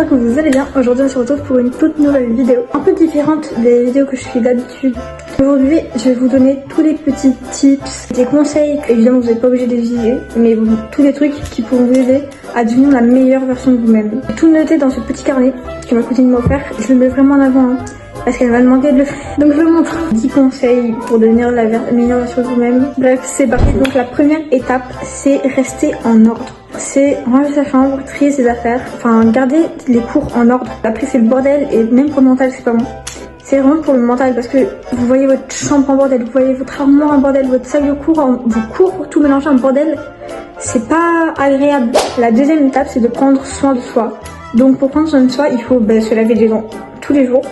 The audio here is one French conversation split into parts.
j'espère que vous allez bien. Aujourd'hui on se retrouve pour une toute nouvelle vidéo, un peu différente des vidéos que je fais d'habitude. Aujourd'hui je vais vous donner tous les petits tips, des conseils, évidemment vous n'êtes pas obligé de les utiliser, mais tous les trucs qui pourront vous aider à devenir la meilleure version de vous-même. Tout noté dans ce petit carnet que ma cousine m'a offert, je le mets vraiment en avant parce qu'elle m'a demandé de le faire. Donc je vous montre 10 conseils pour devenir la meilleure version de vous-même. Bref, c'est parti. Donc la première étape, c'est rester en ordre. C'est ranger sa chambre, trier ses affaires, enfin garder les cours en ordre. Après c'est le bordel et même pour le mental c'est pas bon. C'est vraiment pour le mental parce que vous voyez votre chambre en bordel, vous voyez votre armoire en bordel, votre salle de cours, vos cours tout mélangé en bordel. C'est pas agréable. La deuxième étape c'est de prendre soin de soi. Donc pour prendre soin de soi, il faut se laver les dents tous les jours.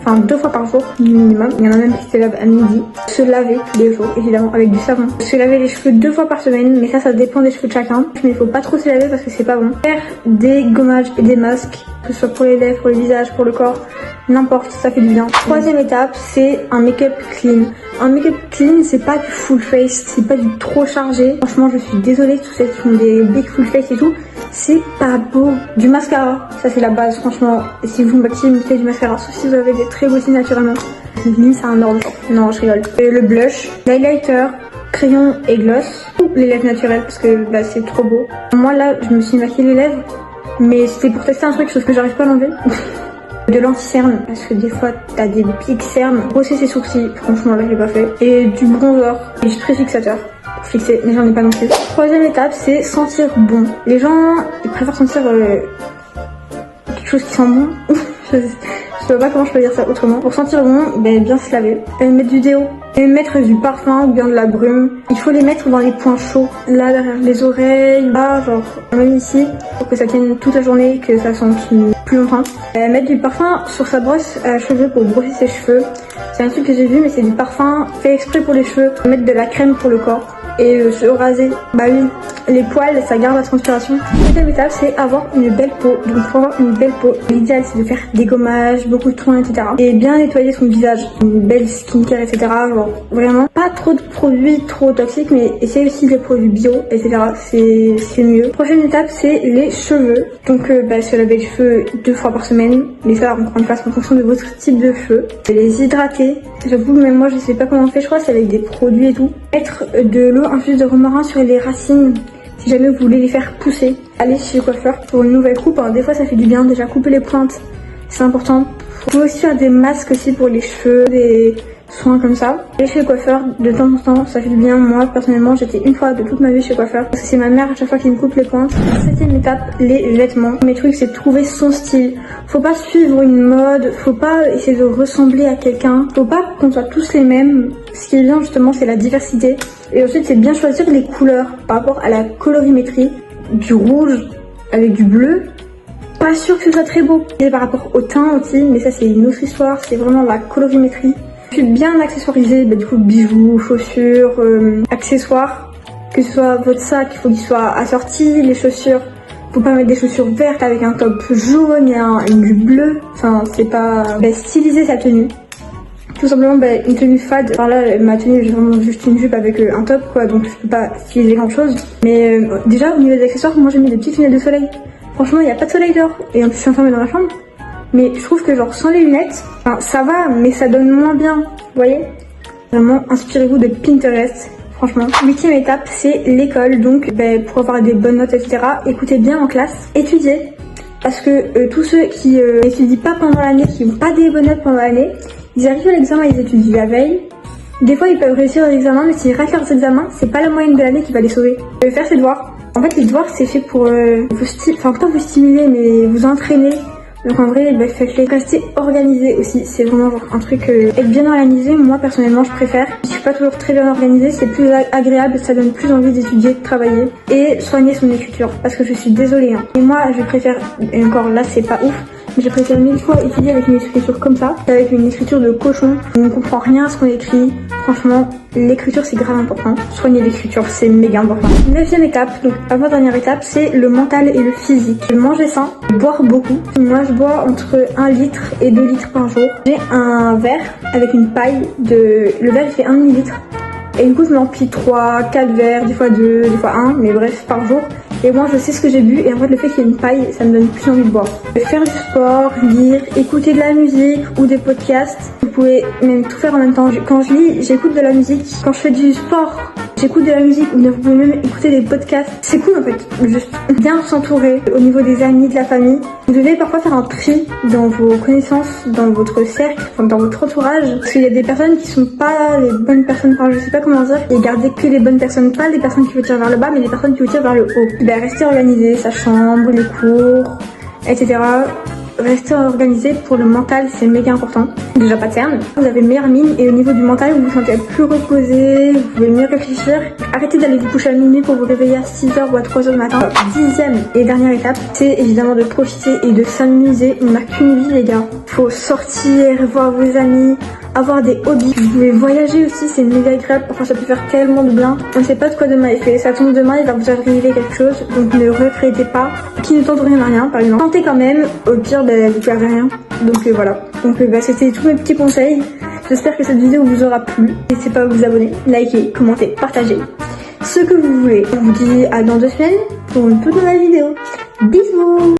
Enfin 2 fois par jour minimum, il y en a même qui se lavent à midi. Se laver tous les jours évidemment avec du savon. Se laver les cheveux 2 fois par semaine, mais ça dépend des cheveux de chacun. Mais il faut pas trop se laver parce que c'est pas bon. Faire des gommages et des masques, que ce soit pour les lèvres, pour le visage, pour le corps, n'importe, ça fait du bien. Troisième étape, c'est un make-up clean. Un make-up clean, c'est pas du full face, c'est pas du trop chargé. Franchement, je suis désolée, tous ceux qui font des big full face et tout, c'est pas beau. Du mascara, ça c'est la base, franchement. Et si vous maquillez, mettez du mascara, sauf si vous avez des très beaux cils naturellement. Ni c'est un ordre. Non, je rigole. Et le blush, l'highlighter, crayon et gloss, ou les lèvres naturelles parce que c'est trop beau. Moi là, je me suis maquillée les lèvres, mais c'était pour tester un truc, sauf que j'arrive pas à l'enlever. De l'anti-cerne, parce que des fois t'as des pics cernes. Brosser ses sourcils, franchement là je l'ai pas fait. Et du bronzer et du spray fixateur pour fixer, mais j'en ai pas non plus. Troisième étape, c'est sentir bon. Les gens, ils préfèrent sentir quelque chose qui sent bon. Je sais pas comment je peux dire ça autrement. Pour sentir bon, bien se laver, mettre du déo, et mettre du parfum ou bien de la brume. Il faut les mettre dans les points chauds, là derrière les oreilles, là genre même ici, pour que ça tienne toute la journée, que ça sente plus longtemps. Mettre du parfum sur sa brosse à cheveux pour brosser ses cheveux. C'est un truc que j'ai vu, mais c'est du parfum fait exprès pour les cheveux. Mettre de la crème pour le corps et se raser. Bah oui, les poils ça garde la transpiration. Deuxième étape, c'est avoir une belle peau. Donc pour avoir une belle peau, l'idéal c'est de faire des gommages, beaucoup de soins, etc. Et bien nettoyer son visage, une belle skincare, etc. Genre vraiment pas trop de produits trop toxiques, mais essayer aussi des produits bio, etc. C'est mieux. Prochaine étape, c'est les cheveux. Donc se laver les cheveux 2 fois par semaine, mais ça encore une fois en fonction de votre type de cheveux. Les hydrater. J'avoue, même moi je sais pas comment on fait, je crois c'est avec des produits et tout. Mettre de l'eau infusée de romarin sur les racines si jamais vous voulez les faire pousser. Allez chez le coiffeur pour une nouvelle coupe, des fois ça fait du bien, déjà couper les pointes, c'est important. Vous pouvez aussi faire des masques aussi pour les cheveux, des soins comme ça. Aller chez le coiffeur de temps en temps, ça fait du bien. Moi personnellement j'étais une fois de toute ma vie chez le coiffeur parce que c'est ma mère à chaque fois qui me coupe les pointes. Septième étape, les vêtements. Mes trucs c'est de trouver son style. Faut pas suivre une mode, faut pas essayer de ressembler à quelqu'un, faut pas qu'on soit tous les mêmes. Ce qui est bien justement c'est la diversité. Et ensuite c'est de bien choisir les couleurs par rapport à la colorimétrie. Du rouge avec du bleu, pas sûr que ce soit très beau. Et par rapport au teint aussi, mais ça c'est une autre histoire, c'est vraiment la colorimétrie. Je suis bien accessorisée, du coup bijoux, chaussures, accessoires. Que ce soit votre sac, il faut qu'il soit assorti, les chaussures. Faut pas mettre des chaussures vertes avec un top jaune et du bleu. Enfin c'est pas styliser sa tenue. Tout simplement une tenue fade. Enfin là ma tenue j'ai vraiment juste une jupe avec un top quoi, donc je peux pas styliser grand chose. Mais déjà au niveau des accessoires, moi j'ai mis des petites lunettes de soleil. Franchement il n'y a pas de soleil dehors et en plus je suis enfermée dans la chambre. Mais je trouve que genre sans les lunettes, ça va mais ça donne moins bien, vous voyez. Vraiment inspirez-vous de Pinterest. Franchement. 8e étape, c'est l'école. Donc pour avoir des bonnes notes, etc. Écoutez bien en classe, étudiez. Parce que tous ceux qui étudient pas pendant l'année, qui n'ont pas des bonnes notes pendant l'année, ils arrivent à l'examen, ils étudient la veille. Des fois ils peuvent réussir l'examen, mais s'ils ratent leurs examens, c'est pas la moyenne de l'année qui va les sauver. Faire ses devoirs. En fait les devoirs c'est fait pour pas vous stimuler mais vous entraîner. Donc en vrai, faites-les. Rester organisé aussi, c'est vraiment genre un truc, être bien organisé, moi personnellement je préfère. Je suis pas toujours très bien organisée, c'est plus agréable, ça donne plus envie d'étudier, de travailler. Et soigner son écriture, parce que je suis désolée. Et moi je préfère, et encore là c'est pas ouf, mais je préfère 1000 fois étudier avec une écriture comme ça, qu'avec une écriture de cochon, où on comprend rien à ce qu'on écrit. Franchement, l'écriture c'est grave important. Soigner l'écriture, c'est méga important. 9e étape, donc avant-dernière étape, c'est le mental et le physique. Manger sain, boire beaucoup. Moi je bois entre 1 litre et 2 litres par jour. J'ai un verre avec une paille le verre il fait 1 millilitre. Et du coup je m'emplis 3, 4 verres, des fois 2, des fois 1, mais bref par jour. Et moi je sais ce que j'ai bu et en fait le fait qu'il y ait une paille, ça me donne plus envie de boire. Faire du sport, lire, écouter de la musique ou des podcasts. Vous pouvez même tout faire en même temps. Quand je lis, j'écoute de la musique. Quand je fais du sport, j'écoute de la musique ou vous pouvez même écouter des podcasts. C'est cool en fait, juste bien s'entourer au niveau des amis, de la famille. Vous devez parfois faire un tri dans vos connaissances, dans votre cercle, enfin, dans votre entourage. Parce qu'il y a des personnes qui sont pas les bonnes personnes, enfin je sais pas comment dire, et garder que les bonnes personnes, pas les personnes qui vous tirent vers le bas, mais les personnes qui vous tirent vers le haut. Ben, restez organisé, sa chambre, les cours, etc. Rester organisé pour le mental, c'est méga important. Déjà pas de cerne, vous avez une meilleure mine et au niveau du mental, vous vous sentez plus reposé, vous pouvez mieux réfléchir. Arrêtez d'aller vous coucher à minuit pour vous réveiller à 6h ou à 3h du matin. 10e et dernière étape, c'est évidemment de profiter et de s'amuser. On n'a qu'une vie les gars. Faut sortir, voir vos amis, avoir des hobbies. Vous pouvez voyager aussi, c'est méga agréable. Parfois ça peut faire tellement de bien. On ne sait pas de quoi demain est fait. Ça tombe demain, il va vous arriver quelque chose. Donc ne regrettez pas. Qui ne tente rien à rien, par exemple. Tentez quand même. Au pire, vous perdez rien. Donc voilà. Donc c'était tous mes petits conseils. J'espère que cette vidéo vous aura plu. N'hésitez pas à vous abonner, liker, commenter, partager. Ce que vous voulez. On vous dit à dans 2 semaines pour une toute nouvelle vidéo. Bisous.